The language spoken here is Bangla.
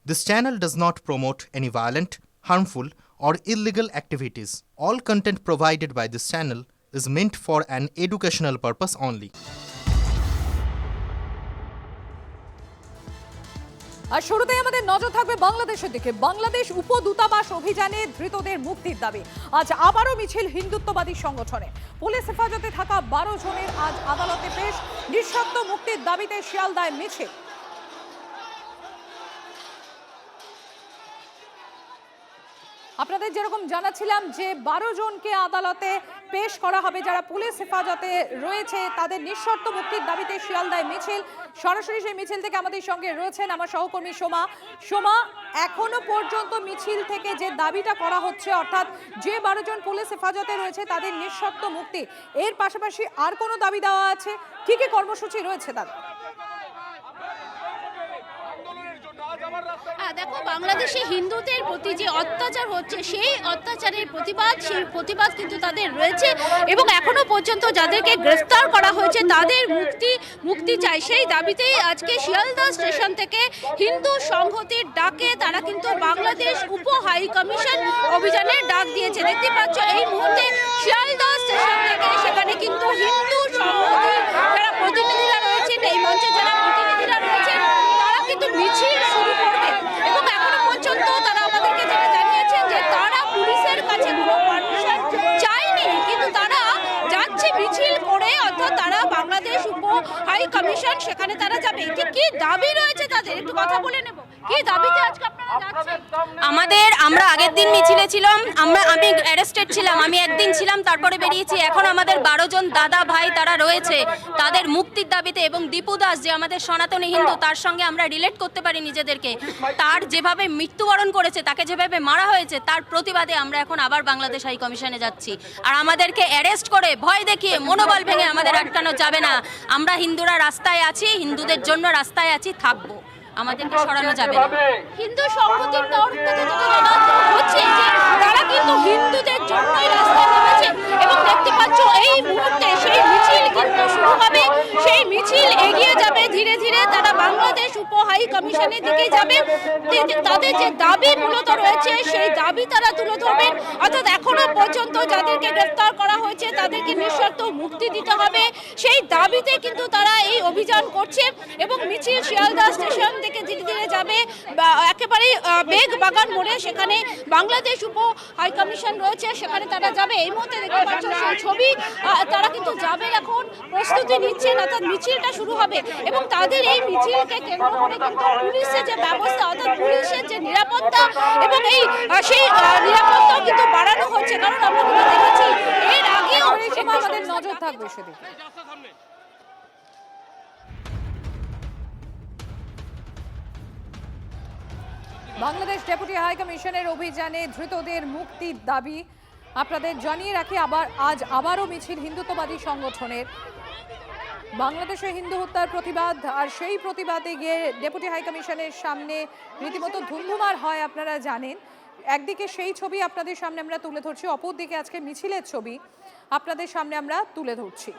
This channel does not promote any violent, harmful, or illegal activities. All content provided by this channel is meant for an educational purpose only. আর শুরুতেই আমাদের নজর থাকবে বাংলাদেশের দিকে। বাংলাদেশ উপদূতাবাস অভিযানে ধৃতদের মুক্তির দাবি। আজ আবারও মিছিল হিন্দুত্ববাদী সংগঠনে। পুলিশ হেফাজতে থাকা 12 জনের আজ আদালতে পেশ। নিঃশর্ত মুক্তির দাবিতে শিয়ালদায় মিছিল। আপনাদের যেরকম জানাচ্ছিলাম যে 12 জনকে আদালতে পেশ করা হবে যারা পুলিশ হেফাজতে রয়েছে, তাদের নিঃশর্ত মুক্তির দাবিতে শিয়ালদায় মিছিল। সরাসরি সেই মিছিল থেকে আমাদের সঙ্গে রয়েছেন আমার সহকর্মী সোমা। এখনো পর্যন্ত মিছিল থেকে যে দাবিটা করা হচ্ছে, অর্থাৎ যে 12 জন পুলিশ হেফাজতে রয়েছে তাদের নিঃশর্ত মুক্তি, এর পাশাপাশি আর কোনো দাবি দেওয়া আছে? কি কি কর্মসূচি রয়েছে তাদের? দেখো, বাংলাদেশে হিন্দুদের প্রতি যে অত্যাচার হচ্ছে সেই অত্যাচারের প্রতিবাদ কিন্তু তাদের রয়েছে এবং এখনো পর্যন্ত যাদেরকে গ্রেফতার করা হয়েছে তাদের মুক্তি চাই। সেই দাবিতেই আজকে শিয়ালদা স্টেশন থেকে হিন্দু সংহতির ডাকে তারা কিন্তু বাংলাদেশ উপ হাই কমিশন অভিযানের ডাক দিয়েছে। দেখতে পাচ্ছ এই মুহূর্তে শিয়ালদা স্টেশন থেকে সেখানে কিন্তু হিন্দু সংহতির যারা প্রতিনিধিরা রয়েছেন, এই মঞ্চে যারা প্রতিনিধিরা রয়েছেন, তারা কিন্তু মিছিল শুরু করবে এবং এখনো পর্যন্ত তারা আমাদেরকে যেটা জানিয়েছেন যে তারা পুলিশের কাছে কোনো পারমিশন চায়নি, কিন্তু তারা যাচ্ছে মিছিল করে, অর্থাৎ তারা বাংলাদেশ উপ হাই কমিশন সেখানে তারা যাবে। ঠিক কি দাবি রয়েছে তাদের, একটু কথা বলে নেব। কি দাবিতে আজকে আপনারা যাচ্ছেন? আমরা আগের দিন মিছিলে ছিলাম, আমি অ্যারেস্টেড ছিলাম, আমি একদিন ছিলাম, তারপরে বেরিয়েছি। এখন আমাদের 12 জন দাদা ভাই তারা রয়েছে তাদের মুক্তির দাবিতে, এবং দীপু দাস যে আমাদের সনাতনী হিন্দু, তার সঙ্গে আমরা রিলেট করতে পারি নিজেদেরকে। তার যেভাবে মৃত্যুবরণ করেছে, তাকে যেভাবে মারা হয়েছে, তার প্রতিবাদে আমরা এখন আবার বাংলাদেশ হাই কমিশনে যাচ্ছি। আর আমাদেরকে অ্যারেস্ট করে ভয় দেখিয়ে মনোবল ভেঙে আমাদের আটকানো যাবে না। আমরা হিন্দুরা রাস্তায় আছি, হিন্দুদের জন্য রাস্তায় আছি, থাকবো, আমাদেরকে সরানো যাবে না। হিন্দু সংহতির তরফ থেকে যেটা জানানো হচ্ছে যে তারা কিন্তু হিন্দুদের জন্যই রাস্তায় নেমেছে এবং দেখতে পাচ্ছ এই মুহূর্তে সেই মিছিল কিন্তু শুরু হবে। সেই মিছিল এগিয়ে যাবে ধীরে ধীরে, তারা বাংলাদেশ উপ হাই কমিশনের দিকে যাবে। তাদের যে দাবি মূলত রয়েছে সেই দাবি তারা তুলে ধরবেন, অর্থাৎ এখনো পর্যন্ত যাদেরকে গ্রেফতার করা হয়েছে তাদেরকে নিঃশর্ত মুক্তি দিতে হবে, সেই দাবিতে কিন্তু তারা এই অভিযান করছে এবং মিছিল শিয়ালদা স্টেশন থেকে ধীরে ধীরে যাবে একেবারেই বেগ বাগান মোড়ে, সেখানে বাংলাদেশ উপ হাই কমিশন রয়েছে, সেখানে তারা যাবে। এই মুহূর্তে দেখতে পাচ্ছ সেই ছবি, তারা কিন্তু যাবে, এখন প্রস্তুতি নিচ্ছেন, অর্থাৎ মিছিলটা শুরু হবে এবং তাদের এই মিছিলকে কেন্দ্র করে কিন্তু পুলিশের যে ব্যবস্থা, অর্থাৎ পুলিশের যে নিরাপত্তা এবং সেই নিরাপত্তা কিন্তু বাড়ানো হচ্ছে। কারণ আমরা কিন্তু দেখেছি এর আগেও আমাদের নজর থাকবে সেদিকে। বাংলাদেশ ডেপুটি হাই কমিশনের অভিযানে ধৃতদের মুক্তির দাবি আপনাদের জানিয়ে রাখি। আজ আবারও মিছিল হিন্দুত্ববাদী সংগঠনের। বাংলাদেশে হিন্দু হত্যার প্রতিবাদ, আর সেই প্রতিবাদে গিয়ে ডেপুটি হাই কমিশনের সামনে রীতিমতো ধুমধুমার হয়, আপনারা জানেন। একদিকে সেই ছবি আপনাদের সামনে আমরা তুলে ধরছি, অপরদিকে আজকে মিছিলের ছবি আপনাদের সামনে আমরা তুলে ধরছি।